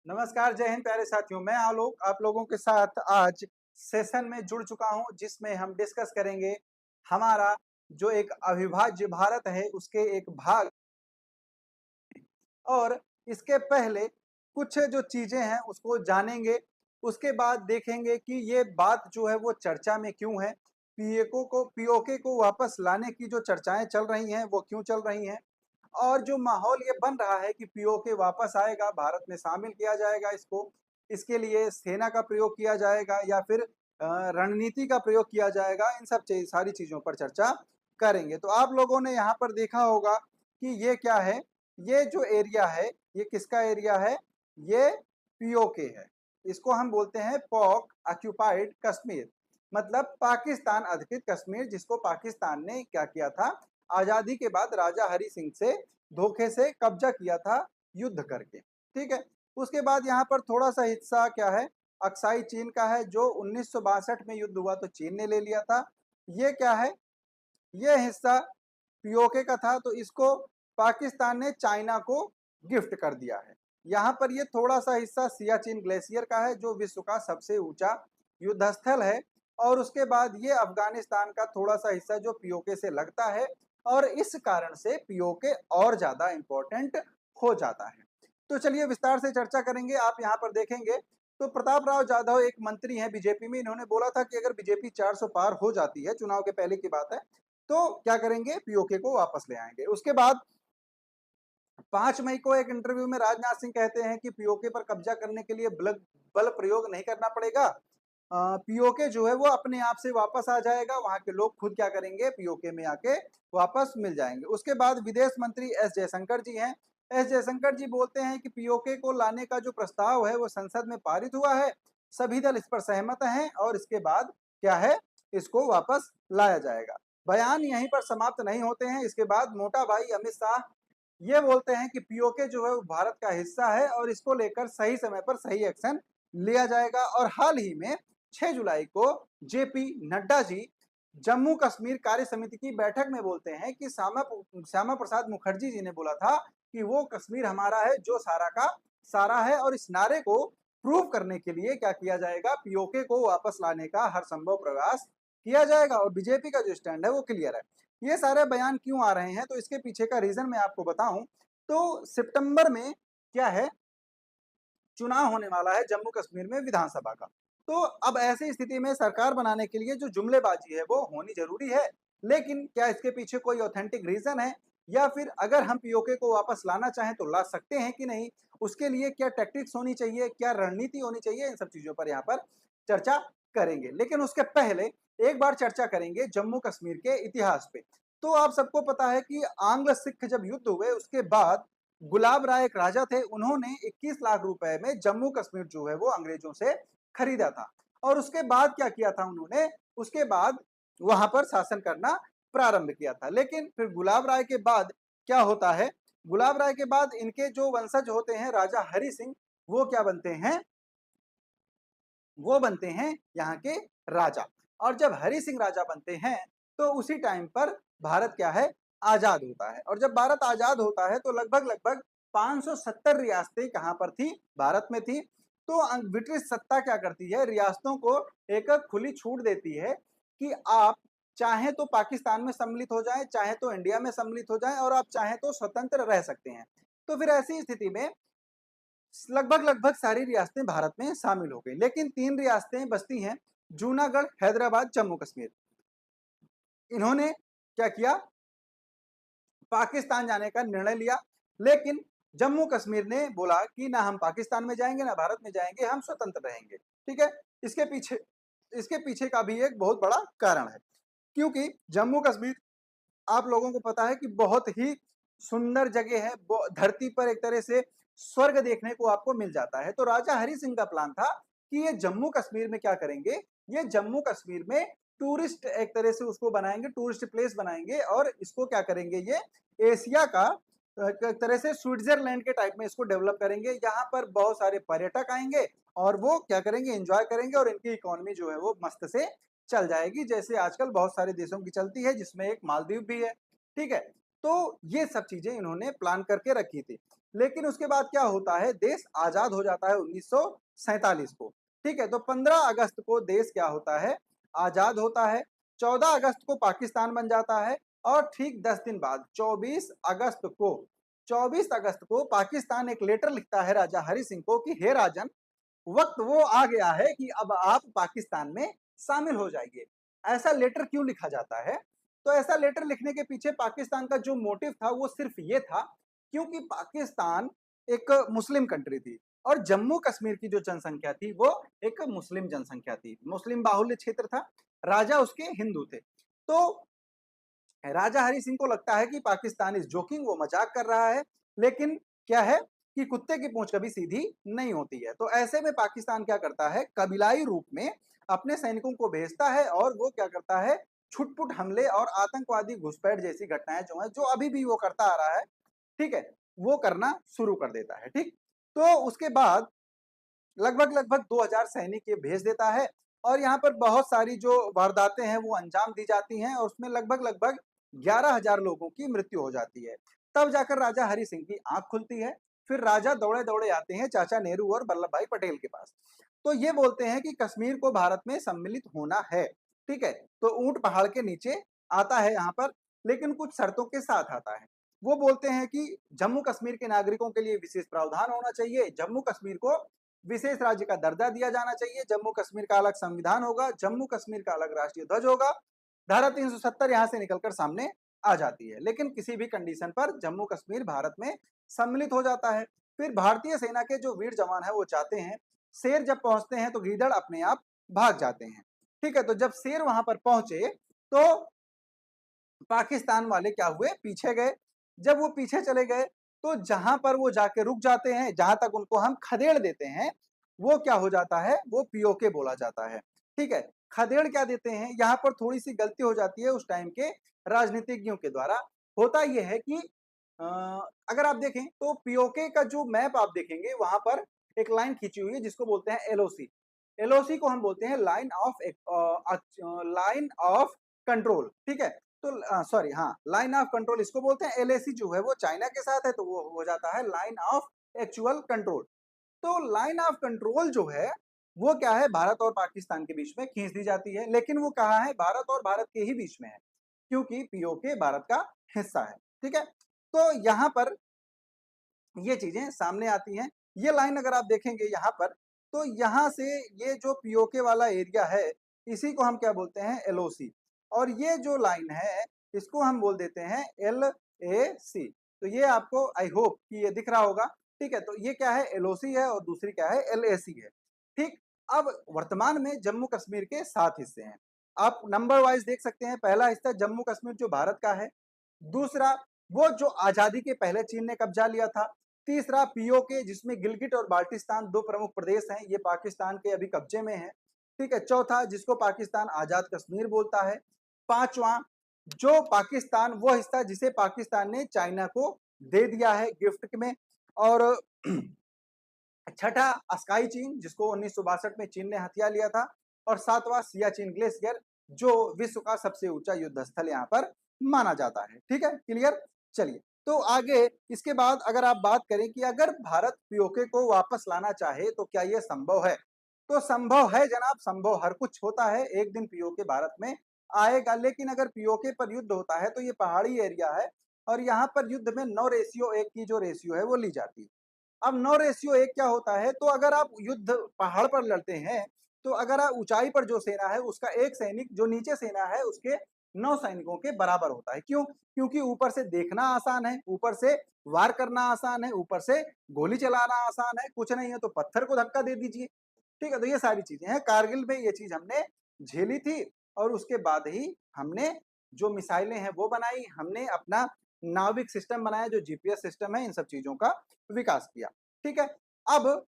नमस्कार, जय हिंद प्यारे साथियों। मैं आलोक आप लोगों के साथ आज सेशन में जुड़ चुका हूं, जिसमें हम डिस्कस करेंगे हमारा जो एक अविभाज्य भारत है उसके एक भाग। और इसके पहले कुछ जो चीजें हैं उसको जानेंगे। उसके बाद देखेंगे कि ये बात जो है वो चर्चा में क्यों है। पीओके को वापस लाने की जो चर्चाएं चल रही हैं वो क्यों चल रही हैं, और जो माहौल ये बन रहा है कि पीओके वापस आएगा, भारत में शामिल किया जाएगा इसको, इसके लिए सेना का प्रयोग किया जाएगा या फिर रणनीति का प्रयोग किया जाएगा, इन सब सारी चीजों पर चर्चा करेंगे। तो आप लोगों ने यहाँ पर देखा होगा कि ये क्या है। ये जो एरिया है ये किसका एरिया है? ये पीओके है। इसको हम बोलते हैं पॉक ऑक्यूपाइड कश्मीर, मतलब पाकिस्तान अधिकृत कश्मीर, जिसको पाकिस्तान ने क्या किया था, आजादी के बाद राजा हरि सिंह से धोखे से कब्जा किया था युद्ध करके। ठीक है। उसके बाद यहाँ पर थोड़ा सा हिस्सा क्या है, अक्साई चीन का है, जो 1962 में युद्ध हुआ तो चीन ने ले लिया था। ये क्या है, ये हिस्सा पीओके का था, तो इसको पाकिस्तान ने चाइना को गिफ्ट कर दिया है। यहाँ पर ये थोड़ा सा हिस्सा सियाचिन ग्लेशियर का है, जो विश्व का सबसे ऊंचा युद्धस्थल है। और उसके बाद ये अफगानिस्तान का थोड़ा सा हिस्सा जो पीओके से लगता है, और इस कारण से पीओके और ज्यादा इंपॉर्टेंट हो जाता है। तो चलिए विस्तार से चर्चा करेंगे। आप यहाँ पर देखेंगे तो प्रताप राव जाधव एक मंत्री हैं बीजेपी में, इन्होंने बोला था कि अगर बीजेपी 400 पार हो जाती है, चुनाव के पहले की बात है, तो क्या करेंगे, पीओके को वापस ले आएंगे। उसके बाद 5 मई को एक इंटरव्यू में राजनाथ सिंह कहते हैं कि पीओके पर कब्जा करने के लिए बल प्रयोग नहीं करना पड़ेगा। पीओके जो है वो अपने आप से वापस आ जाएगा, वहां के लोग खुद क्या करेंगे, पीओके में आके वापस मिल जाएंगे। उसके बाद विदेश मंत्री एस जयशंकर जी हैं। एस जयशंकर जी बोलते हैं कि पीओके को लाने का जो प्रस्ताव है वो संसद में पारित हुआ है, सभी दल इस पर सहमत हैं, और इसके बाद क्या है, इसको वापस लाया जाएगा। बयान यहीं पर समाप्त नहीं होते हैं। इसके बाद मोटा भाई अमित शाह ये बोलते हैं कि पीओके जो है वो भारत का हिस्सा है, और इसको लेकर सही समय पर सही एक्शन लिया जाएगा। और हाल ही में 6 जुलाई को जेपी नड्डा जी जम्मू कश्मीर कार्य समिति की बैठक में बोलते हैं कि श्यामा प्रसाद मुखर्जी जी ने बोला था कि वो कश्मीर हमारा है, जो सारा का सारा है, और इस नारे को प्रूव करने के लिए क्या किया जाएगा, पीओके को वापस लाने का हर संभव प्रयास किया जाएगा। और बीजेपी का जो स्टैंड है वो क्लियर है। ये सारे बयान क्यों आ रहे हैं, तो इसके पीछे का रीजन मैं आपको बताऊं तो सितंबर में क्या है, चुनाव होने वाला है जम्मू कश्मीर में विधानसभा का। तो अब ऐसी स्थिति में सरकार बनाने के लिए जो जुमलेबाजी है वो होनी जरूरी है, लेकिन क्या इसके पीछे कोई ऑथेंटिक रीजन है, या फिर अगर हम पीओके को वापस लाना चाहें तो ला सकते हैं कि नहीं, उसके लिए क्या टैक्टिक्स होनी चाहिए, क्या रणनीति होनी चाहिए, इन सब चीजों पर यहाँ पर चर्चा करेंगे। लेकिन उसके पहले एक बार चर्चा करेंगे जम्मू कश्मीर के इतिहास पे। तो आप सबको पता है कि आंग्ल सिख जब युद्ध हुए उसके बाद गुलाब राय एक राजा थे, उन्होंने 21 लाख रुपए में जम्मू कश्मीर जो है वो अंग्रेजों से खरीदा था। और उसके बाद क्या किया था उन्होंने, उसके बाद वहां पर शासन करना प्रारंभ किया था। लेकिन फिर गुलाब राय के बाद क्या होता है, गुलाब राय के बाद इनके जो वंशज होते हैं राजा हरि सिंह, वो क्या बनते हैं, वो बनते हैं यहाँ के राजा। और जब हरि सिंह राजा बनते हैं तो उसी टाइम पर भारत क्या है, आजाद होता है। और जब भारत आजाद होता है तो लगभग लगभग 570 रियासतें कहाँ पर थी, भारत में थी। तो ब्रिटिश सत्ता क्या करती है, रियासतों को एक खुली छूट देती है कि आप चाहे तो पाकिस्तान में सम्मिलित हो जाएं, चाहे तो इंडिया में सम्मिलित हो जाएं, और आप चाहे तो स्वतंत्र रह सकते हैं। तो फिर ऐसी स्थिति में लगभग लगभग सारी रियासतें भारत में शामिल हो गई, लेकिन 3 रियासतें बचती हैं, जूनागढ़, हैदराबाद, जम्मू कश्मीर। इन्होंने क्या किया, पाकिस्तान जाने का निर्णय लिया। लेकिन जम्मू कश्मीर ने बोला कि ना हम पाकिस्तान में जाएंगे ना भारत में जाएंगे, हम स्वतंत्र रहेंगे। ठीक है। इसके पीछे इसके पीछे का भी एक बहुत बड़ा कारण है, क्योंकि जम्मू कश्मीर आप लोगों को पता है कि बहुत ही सुंदर जगह है, धरती पर एक तरह से स्वर्ग देखने को आपको मिल जाता है। तो राजा हरि सिंह का प्लान था कि ये जम्मू कश्मीर में क्या करेंगे, ये जम्मू कश्मीर में टूरिस्ट एक तरह से उसको बनाएंगे, टूरिस्ट प्लेस बनाएंगे, और इसको क्या करेंगे, ये एशिया का एक तरह से स्विट्जरलैंड के टाइप में इसको डेवलप करेंगे। यहाँ पर बहुत सारे पर्यटक आएंगे और वो क्या करेंगे, एंजॉय करेंगे, और इनकी इकोनॉमी जो है वो मस्त से चल जाएगी, जैसे आजकल बहुत सारे देशों की चलती है, जिसमें एक मालदीव भी है। ठीक है। तो ये सब चीजें इन्होंने प्लान करके रखी थी। लेकिन उसके बाद क्या होता है, देश आजाद हो जाता है 1947 को। ठीक है, तो 15 अगस्त को देश क्या होता है, आजाद होता है। 14 अगस्त को पाकिस्तान बन जाता है और ठीक 10 दिन बाद 24 अगस्त को पाकिस्तान एक लेटर लिखता है राजा हरि सिंह को कि हे राजन, वक्त वो आ गया है कि अब आप पाकिस्तान में शामिल हो जाइए। ऐसा लेटर क्यों लिखा जाता है? तो ऐसा लेटर लिखने के पीछे पाकिस्तान का जो मोटिव था वो सिर्फ ये था, क्योंकि पाकिस्तान एक मुस्लिम कंट्री थी और जम्मू कश्मीर की जो जनसंख्या थी वो एक मुस्लिम जनसंख्या थी, मुस्लिम बाहुल्य क्षेत्र था, राजा उसके हिंदू थे। तो राजा हरि सिंह को लगता है कि पाकिस्तान इज जोकिंग, वो मजाक कर रहा है, लेकिन क्या है कि कुत्ते की पूंछ कभी सीधी नहीं होती है। तो ऐसे में पाकिस्तान क्या करता है, कबीलाई रूप में अपने सैनिकों को भेजता है और वो क्या करता है, छुटपुट हमले और आतंकवादी घुसपैठ जैसी घटनाएं जो है, जो अभी भी वो करता आ रहा है, ठीक है, वो करना शुरू कर देता है। ठीक, तो उसके बाद लगभग 2000 सैनिक ये भेज देता है और यहाँ पर बहुत सारी जो वारदातें हैं वो अंजाम दी जाती हैं और उसमें लगभग 11,000 लोगों की मृत्यु हो जाती है। तब जाकर राजा हरि सिंह की आंख खुलती है। फिर राजा दौड़े दौड़े आते हैं चाचा नेहरू और वल्लभ भाई पटेल के पास। तो ये बोलते हैं कि कश्मीर को भारत में सम्मिलित होना है। ठीक है, तो ऊंट पहाड़ के नीचे आता है यहाँ पर, लेकिन कुछ शर्तों के साथ आता है। वो बोलते हैं कि जम्मू कश्मीर के नागरिकों के लिए विशेष प्रावधान होना चाहिए, जम्मू कश्मीर को विशेष राज्य का दर्जा दिया जाना चाहिए, जम्मू कश्मीर का अलग संविधान होगा, जम्मू कश्मीर का अलग राष्ट्रीय ध्वज होगा। धारा 370 यहाँ से निकलकर सामने आ जाती है, लेकिन किसी भी कंडीशन पर जम्मू कश्मीर भारत में सम्मिलित हो जाता है। फिर भारतीय सेना के जो वीर जवान है वो चाहते हैं, शेर जब पहुंचते हैं तो गीदड़ अपने आप भाग जाते हैं। ठीक है, तो जब शेर वहां पर पहुंचे तो पाकिस्तान वाले क्या हुए, पीछे गए। जब वो पीछे चले गए तो जहां पर वो जाके रुक जाते हैं, जहां तक उनको हम खदेड़ देते हैं, वो क्या हो जाता है, वो पीओके बोला जाता है। ठीक है, खदेड़ क्या देते हैं, यहाँ पर थोड़ी सी गलती हो जाती है उस टाइम के राजनीतिज्ञों के द्वारा। होता यह है कि अ, अगर आप देखें तो पीओके का जो मैप आप देखेंगे वहां पर एक लाइन खींची हुई है जिसको बोलते हैं एलओसी। एलओसी को हम बोलते हैं लाइन ऑफ कंट्रोल। ठीक है, तो सॉरी, हाँ, लाइन ऑफ कंट्रोल इसको बोलते हैं। एलएसी जो है वो चाइना के साथ है तो वो हो जाता है लाइन ऑफ एक्चुअल कंट्रोल। तो लाइन ऑफ कंट्रोल जो है वो क्या है, भारत और पाकिस्तान के बीच में खींच दी जाती है, लेकिन वो कहाँ है, भारत और भारत के ही बीच में है, क्योंकि पीओके भारत का हिस्सा है। ठीक है, तो यहाँ पर ये चीजें सामने आती हैं। ये लाइन अगर आप देखेंगे यहाँ पर, तो यहाँ से ये जो पीओके वाला एरिया है, इसी को हम क्या बोलते हैं, एलओसी। और ये जो लाइन है इसको हम बोल देते हैं एल ए सी। तो ये आपको आई होप कि ये दिख रहा होगा। ठीक है, तो ये क्या है, एलओसी है और दूसरी क्या है, एल ए सी है। ठीक, अब वर्तमान में जम्मू कश्मीर के 7 हिस्से हैं। आप नंबर वाइज देख सकते हैं, पहला हिस्सा जम्मू कश्मीर जो भारत का है, दूसरा वो जो आजादी के पहले चीन ने कब्जा लिया था, तीसरा पीओके जिसमें गिलगिट और बाल्टिस्तान 2 प्रमुख प्रदेश हैं, ये पाकिस्तान के अभी कब्जे में हैं। ठीक है, चौथा जिसको पाकिस्तान आजाद कश्मीर बोलता है। पांचवा जो पाकिस्तान, वो हिस्सा जिसे पाकिस्तान ने चाइना को दे दिया है गिफ्ट में। और छठा अस्काई चीन जिसको 1962 में चीन ने हथिया लिया था। और सातवां सियाचिन ग्लेशियर जो विश्व का सबसे ऊंचा युद्ध स्थल यहाँ पर माना जाता है। ठीक है, क्लियर। चलिए, तो आगे इसके बाद अगर आप बात करें कि अगर भारत पीओके को वापस लाना चाहे तो क्या यह संभव है, तो संभव है जनाब, संभव हर कुछ होता है। एक दिन पीओके भारत में आएगा, लेकिन अगर पीओके पर युद्ध होता है तो ये पहाड़ी एरिया है और यहाँ पर युद्ध में 9:1 की जो रेशियो है वो ली जाती है। अब 9:1 क्या होता है, तो अगर आप युद्ध पहाड़ पर लड़ते हैं तो अगर आप ऊंचाई पर जो सेना है उसका एक सैनिक जो नीचे सेना है उसके 9 सैनिकों के बराबर होता है। क्यों? क्योंकि ऊपर से देखना आसान है, ऊपर से वार करना आसान है, ऊपर से गोली चलाना आसान है, कुछ नहीं है तो पत्थर को धक्का दे दीजिए। ठीक है, तो ये सारी चीजें हैं, कारगिल में ये चीज हमने झेली थी और उसके बाद ही हमने जो मिसाइलें हैं वो बनाई, हमने अपना नाविक सिस्टम बनाया जो जीपीएस सिस्टम है, इन सब चीजों का विकास किया। ठीक है, अब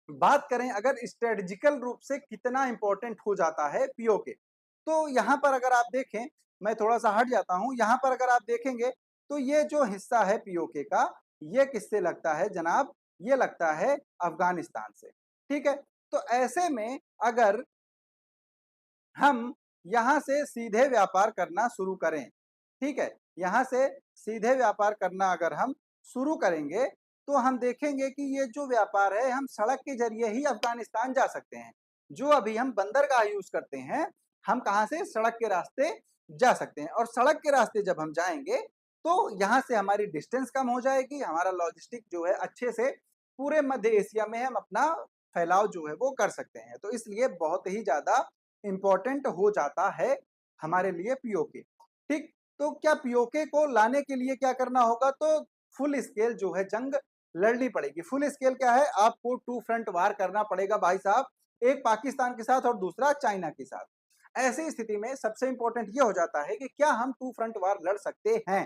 बात करें अगर स्ट्रेटेजिकल रूप से कितना इंपॉर्टेंट हो जाता है पीओके, तो यहाँ पर अगर आप देखें, मैं थोड़ा सा हट जाता हूं, यहाँ पर अगर आप देखेंगे तो ये जो हिस्सा है पीओके का, ये किससे लगता है जनाब, ये लगता है अफगानिस्तान से। ठीक है, तो ऐसे में अगर हम यहाँ से सीधे व्यापार करना शुरू करें, ठीक है, यहाँ से सीधे व्यापार करना अगर हम शुरू करेंगे तो हम देखेंगे कि ये जो व्यापार है हम सड़क के जरिए ही अफगानिस्तान जा सकते हैं। जो अभी हम बंदरगाह यूज करते हैं, हम कहाँ से सड़क के रास्ते जा सकते हैं, और सड़क के रास्ते जब हम जाएंगे तो यहाँ से हमारी डिस्टेंस कम हो जाएगी, हमारा लॉजिस्टिक जो है अच्छे से पूरे मध्य एशिया में हम अपना फैलाव जो है वो कर सकते हैं। तो इसलिए बहुत ही ज्यादा इम्पोर्टेंट हो जाता है हमारे लिए पीओके। ठीक, तो क्या पीओके को लाने के लिए क्या करना होगा? तो फुल स्केल जो है जंग लड़नी पड़ेगी। फुल स्केल क्या है? आपको टू फ्रंट वार करना पड़ेगा भाई साहब, एक पाकिस्तान के साथ और दूसरा चाइना के साथ। ऐसी स्थिति में सबसे इंपॉर्टेंट ये हो जाता है कि क्या हम टू फ्रंट वार लड़ सकते हैं?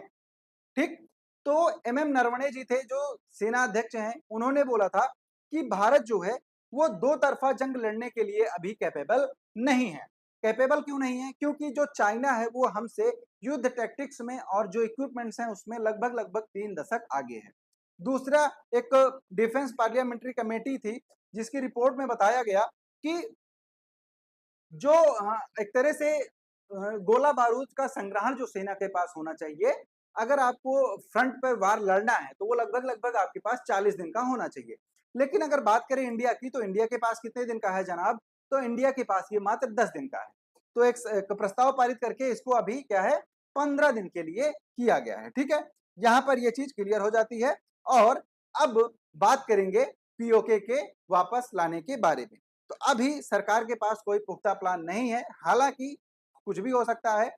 ठीक, तो एमएम नरवणे जी थे जो सेना अध्यक्ष हैं, उन्होंने बोला था कि भारत जो है वो दो तरफा जंग लड़ने के लिए अभी कैपेबल नहीं है। कैपेबल क्यों नहीं है? क्योंकि जो चाइना है वो हमसे युद्ध टैक्टिक्स में और जो इक्विपमेंट्स हैं उसमें लगभग 3 दशक आगे है। दूसरा, एक डिफेंस पार्लियामेंट्री कमेटी थी जिसकी रिपोर्ट में बताया गया कि जो एक तरह से गोला बारूद का संग्रहण जो सेना के पास होना चाहिए, अगर आपको फ्रंट पर वार लड़ना है तो वो लगभग आपके पास 40 दिन का होना चाहिए। लेकिन अगर बात करें इंडिया की, तो इंडिया के पास कितने दिन का है जनाब? तो इंडिया के पास ये मात्र 10 दिन का है। तो एक प्रस्ताव पारित करके इसको अभी क्या है, 15 दिन के लिए किया गया है। ठीक है, यहाँ पर ये चीज क्लियर हो जाती है। और अब बात करेंगे पीओके के वापस लाने के बारे में। तो अभी सरकार के पास कोई पुख्ता प्लान नहीं है, हालांकि कुछ भी हो सकता है।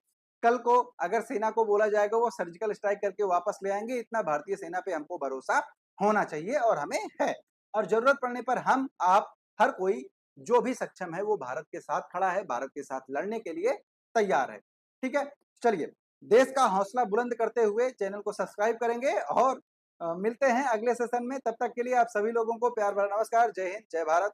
कल को अगर सेना को बोला जाएगा वो सर्जिकल स्ट्राइक करके वापस ले आएंगे, इतना भारतीय सेना पे हमको भरोसा होना चाहिए और हमें है। और जरूरत पड़ने पर हम, आप, हर कोई जो भी सक्षम है वो भारत के साथ खड़ा है, भारत के साथ लड़ने के लिए तैयार है। ठीक है, चलिए, देश का हौसला बुलंद करते हुए चैनल को सब्सक्राइब करेंगे और मिलते हैं अगले सेशन में। तब तक के लिए आप सभी लोगों को प्यार भरा नमस्कार। जय हिंद, जय भारत।